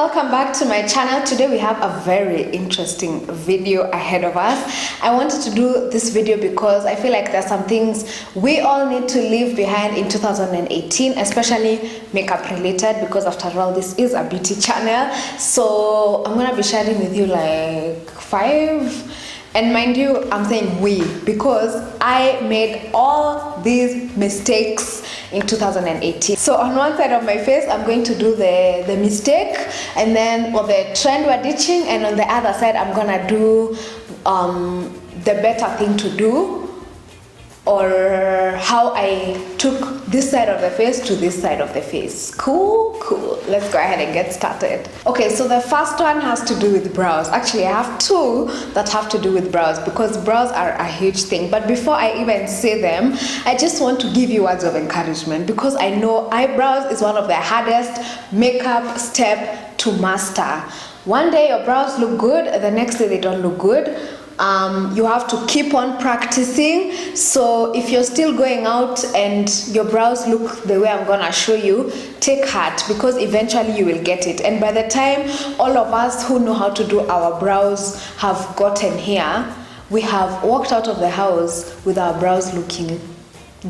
welcome back to my channel. Today we have a very interesting video ahead of us. I wanted to do this video because I feel like there's some things we all need to leave behind in 2018, especially makeup related, because after all this is a beauty channel. So I'm gonna be sharing with you like 5, and mind you, I'm saying we because I made all these mistakes in 2018. So on one side of my face, I'm going to do the mistake, and then the trend we're ditching, and on the other side, I'm gonna do the better thing to do, or how I took this side of the face to this side of the face. Cool. Let's go ahead and get started. Okay, so the first one has to do with brows. Actually, I have 2 that have to do with brows because brows are a huge thing. But before I even say them, I just want to give you words of encouragement, because I know eyebrows is one of the hardest makeup step to master. One day your brows look good, the next day they don't look good. You have to keep on practicing. So if you're still going out and your brows look the way I'm gonna show you, take heart, because eventually you will get it. And by the time all of us who know how to do our brows have gotten here, we have walked out of the house with our brows looking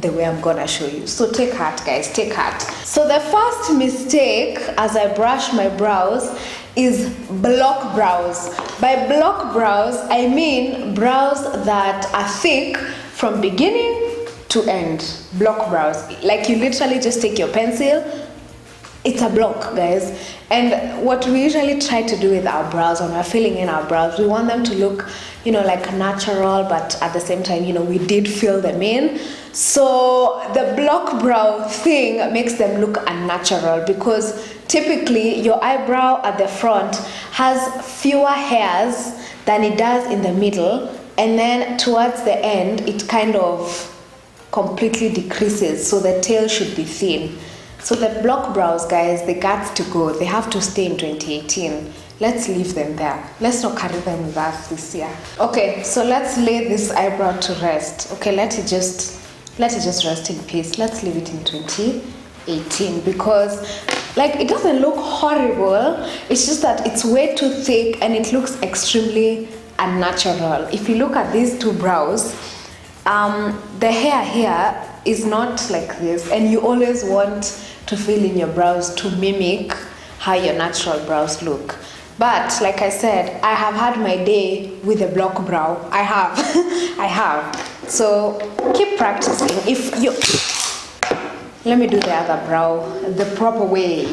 the way I'm gonna show you. So take heart, guys, take heart. So the first mistake as I brush my brows is block brows. By block brows, I mean brows that are thick from beginning to end. Block brows. Like you literally just take your pencil, it's a block, guys. And what we usually try to do with our brows when we're filling in our brows, we want them to look, like natural, but at the same time, we did fill them in. So the block brow thing makes them look unnatural, because typically your eyebrow at the front has fewer hairs than it does in the middle, and then towards the end it kind of completely decreases, so the tail should be thin. So the block brows, guys, they got to go. They have to stay in 2018. Let's leave them there. Let's not carry them with us this year. Okay, so let's lay this eyebrow to rest. Okay, let it just rest in peace. Let's leave it in 2018, because it doesn't look horrible. It's just that it's way too thick and it looks extremely unnatural. If you look at these 2 brows, the hair here is not like this, and you always want to fill in your brows to mimic how your natural brows look. But like I said, I have had my day with a block brow. I have. I have. So keep practicing. Let me do the other brow the proper way.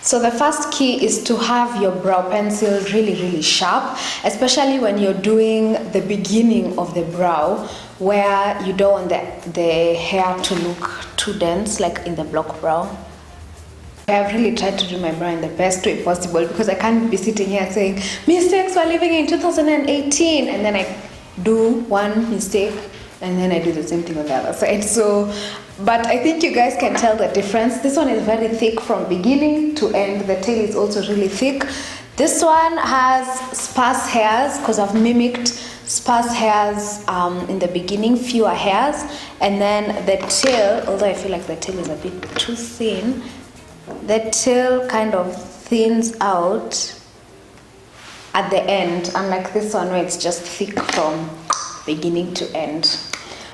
So the first key is to have your brow pencil really sharp, especially when you're doing the beginning of the brow, where you don't want the hair to look too dense, like in the block brow. I have really tried to do my brow in the best way possible, because I can't be sitting here saying mistakes we're living in 2018, and then I do one mistake and then I do the same thing on the other side. So, but I think you guys can tell the difference. This one is very thick from beginning to end. The tail is also really thick. This one has sparse hairs, because I've mimicked sparse hairs in the beginning, fewer hairs, and then the tail, although I feel like the tail is a bit too thin, the tail kind of thins out at the end, unlike this one where it's just thick from beginning to end.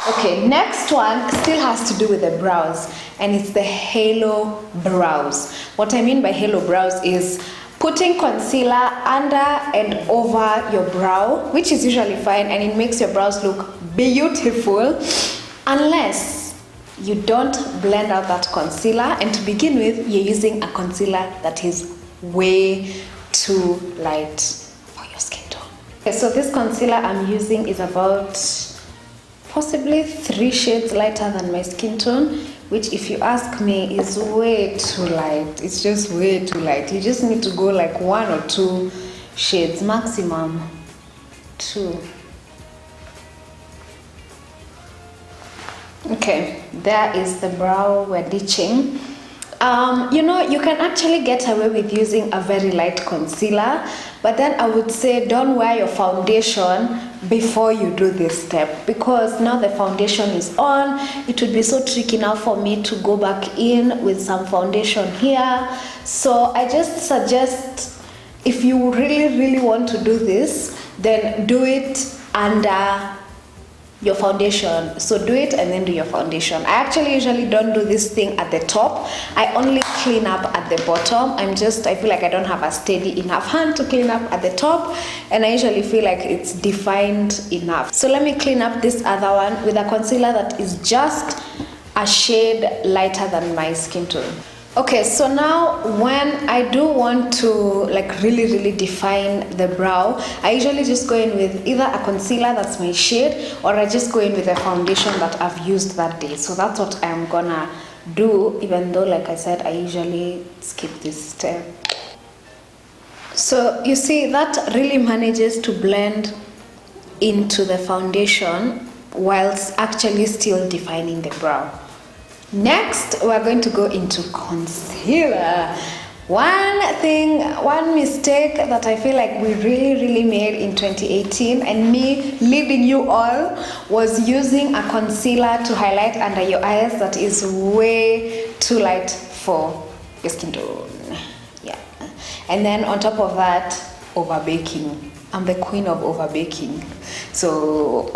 Okay, next one still has to do with the brows, and it's the halo brows. What I mean by halo brows is putting concealer under and over your brow, which is usually fine, and it makes your brows look beautiful, unless you don't blend out that concealer, and to begin with, you're using a concealer that is way too light for your skin tone. Okay, so this concealer I'm using is about possibly 3 shades lighter than my skin tone, which, if you ask me, is way too light. It's just way too light. You just need to go like 1 or 2 shades, maximum 2. Okay, there is the brow we're ditching. You know, you can actually get away with using a very light concealer, but then I would say don't wear your foundation before you do this step, because now the foundation is on. It would be so tricky now for me to go back in with some foundation here. So I just suggest, if you really want to do this, then do it under your foundation. So do it and then do your foundation. I actually usually don't do this thing at the top. I only clean up at the bottom. I feel like I don't have a steady enough hand to clean up at the top, and I usually feel like it's defined enough. So let me clean up this other one with a concealer that is just a shade lighter than my skin tone. Okay, so now when I do want to like really define the brow, I usually just go in with either a concealer that's my shade, or I just go in with a foundation that I've used that day. So that's what I'm gonna do, even though, like I said, I usually skip this step. So you see, that really manages to blend into the foundation whilst actually still defining the brow. Next, we're going to go into concealer. One mistake that I feel like we really made in 2018, and me leading you all, was using a concealer to highlight under your eyes that is way too light for your skin tone. Yeah. And then on top of that, overbaking. I'm the queen of overbaking. So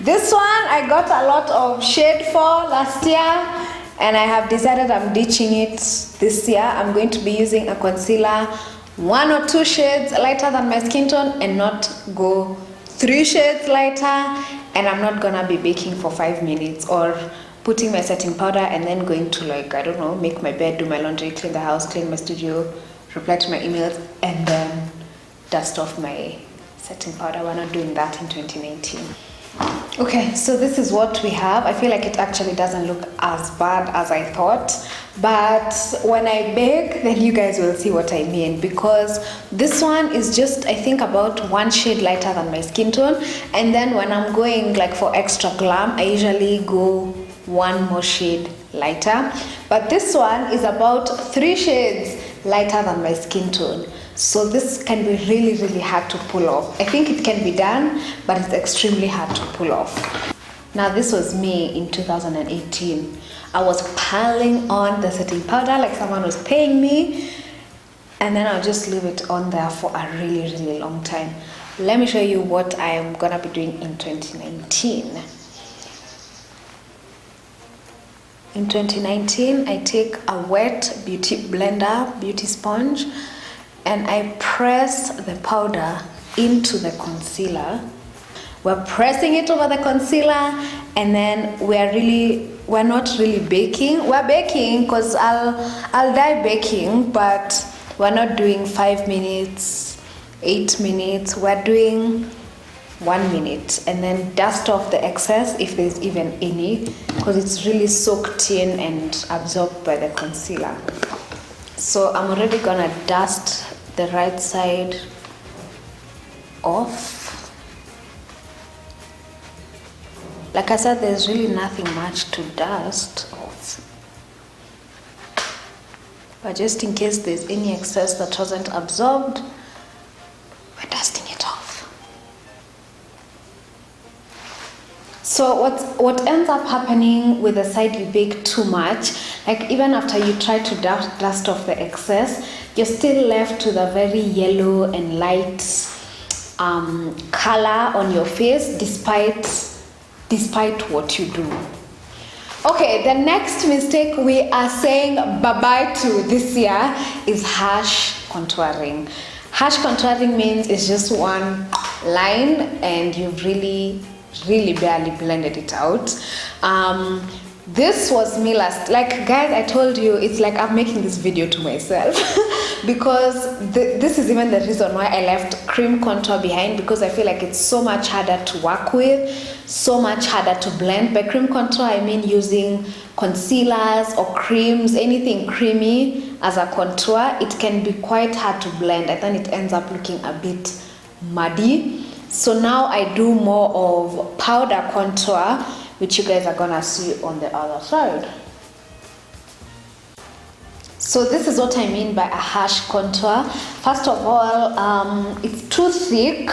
this one I got a lot of shade for last year, and I have decided I'm ditching it this year. I'm going to be using a concealer 1 or 2 shades lighter than my skin tone, and not go 3 shades lighter. And I'm not gonna be baking for 5 minutes, or putting my setting powder and then going to, like, I don't know, make my bed, do my laundry, clean the house, clean my studio, reply to my emails, and then dust off my setting powder. We're not doing that in 2019. Okay, so this is what we have. I feel like it actually doesn't look as bad as I thought, but when I bake, then you guys will see what I mean, because this one is just, I think, about 1 shade lighter than my skin tone, and then when I'm going like for extra glam, I usually go 1 more shade lighter, but this one is about 3 shades lighter than my skin tone. So this can be really hard to pull off. I think it can be done, but it's extremely hard to pull off. Now this was me in 2018. I was piling on the setting powder like someone was paying me, and then I'll just leave it on there for a really long time. Let me show you what I'm gonna be doing in 2019. In 2019, I take a wet beauty blender, beauty sponge, and I press the powder into the concealer. We're pressing it over the concealer, and then we're not really baking. We're baking because I'll die baking, but we're not doing 5 minutes, 8 minutes. We're doing 1 minute, and then dust off the excess if there's even any, because it's really soaked in and absorbed by the concealer. So I'm already gonna dust the right side off. Like I said, there's really nothing much to dust off, but just in case there's any excess that wasn't absorbed, we're dusting it off. So what ends up happening with the side you bake too much, like even after you try to dust off the excess, you're still left with a very yellow and light color on your face, despite what you do. Okay, the next mistake we are saying bye-bye to this year is harsh contouring. Harsh contouring means it's just one line and you've really barely blended it out. This was me last, like guys, I told you, it's like I'm making this video to myself because this is even the reason why I left cream contour behind, because I feel like it's so much harder to work with, so much harder to blend. By cream contour I mean using concealers or creams, anything creamy as a contour. It can be quite hard to blend and then it ends up looking a bit muddy. So now I do more of powder contour, which you guys are gonna see on the other side. So this is what I mean by a harsh contour. First of all, it's too thick,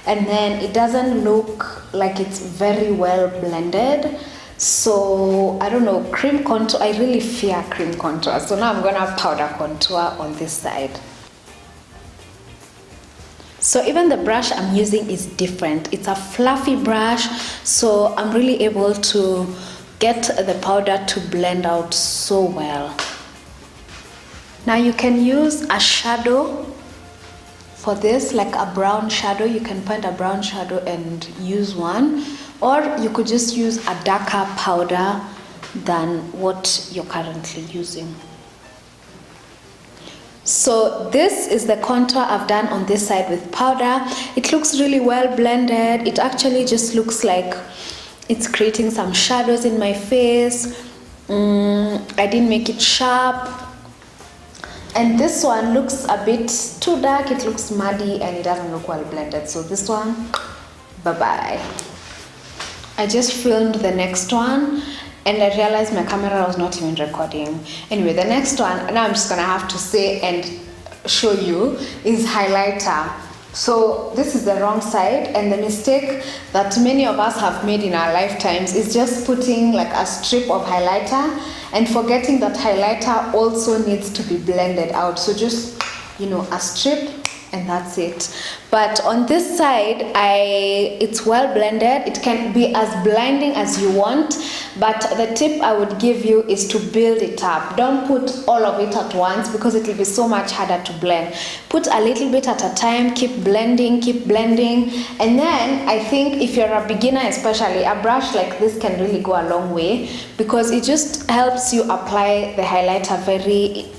and then it doesn't look like it's very well blended. So I don't know, cream contour, I really fear cream contour. So now I'm gonna powder contour on this side. So even the brush I'm using is different. It's a fluffy brush, so I'm really able to get the powder to blend out so well. Now you can use a shadow for this, like a brown shadow. You can find a brown shadow and use one, or you could just use a darker powder than what you're currently using. So this is the contour I've done on this side with powder. It looks really well blended. It actually just looks like it's creating some shadows in my face. I didn't make it sharp. And this one looks a bit too dark. It looks muddy and it doesn't look well blended. So this one, bye-bye. I just filmed the next one and I realized my camera was not even recording. Anyway, the next one, now I'm just gonna have to say and show you, is highlighter. So this is the wrong side, and the mistake that many of us have made in our lifetimes is just putting like a strip of highlighter and forgetting that highlighter also needs to be blended out. So just, you know, a strip and that's it. But on this side, it's well blended. It can be as blinding as you want, but the tip I would give you is to build it up. Don't put all of it at once because it will be so much harder to blend. Put a little bit at a time, keep blending, and then I think if you're a beginner especially, a brush like this can really go a long way because it just helps you apply the highlighter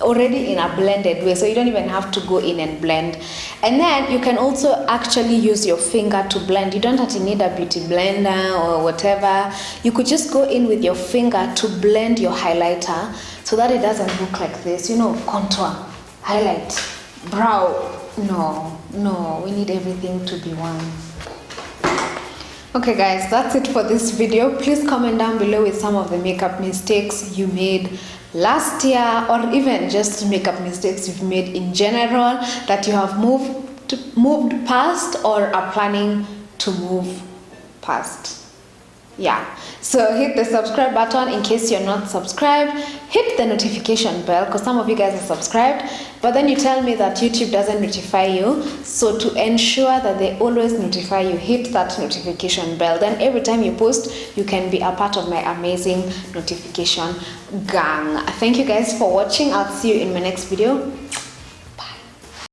already in a blended way, so you don't even have to go in and blend. And then you can also actually use your finger to blend. You don't have to need a beauty blender or whatever. You could just go in with your finger to blend your highlighter so that it doesn't look like this, you know, contour, highlight, brow. No, we need everything to be one. Okay guys, that's it for this video. Please comment down below with some of the makeup mistakes you made last year, or even just makeup mistakes you've made in general that you have moved past or are planning to move past. Yeah, so hit the subscribe button in case you're not subscribed. Hit the notification bell because some of you guys are subscribed, but then you tell me that YouTube doesn't notify you. So to ensure that they always notify you, hit that notification bell. Then every time you post, you can be a part of my amazing notification gang. Thank you guys for watching. I'll see you in my next video.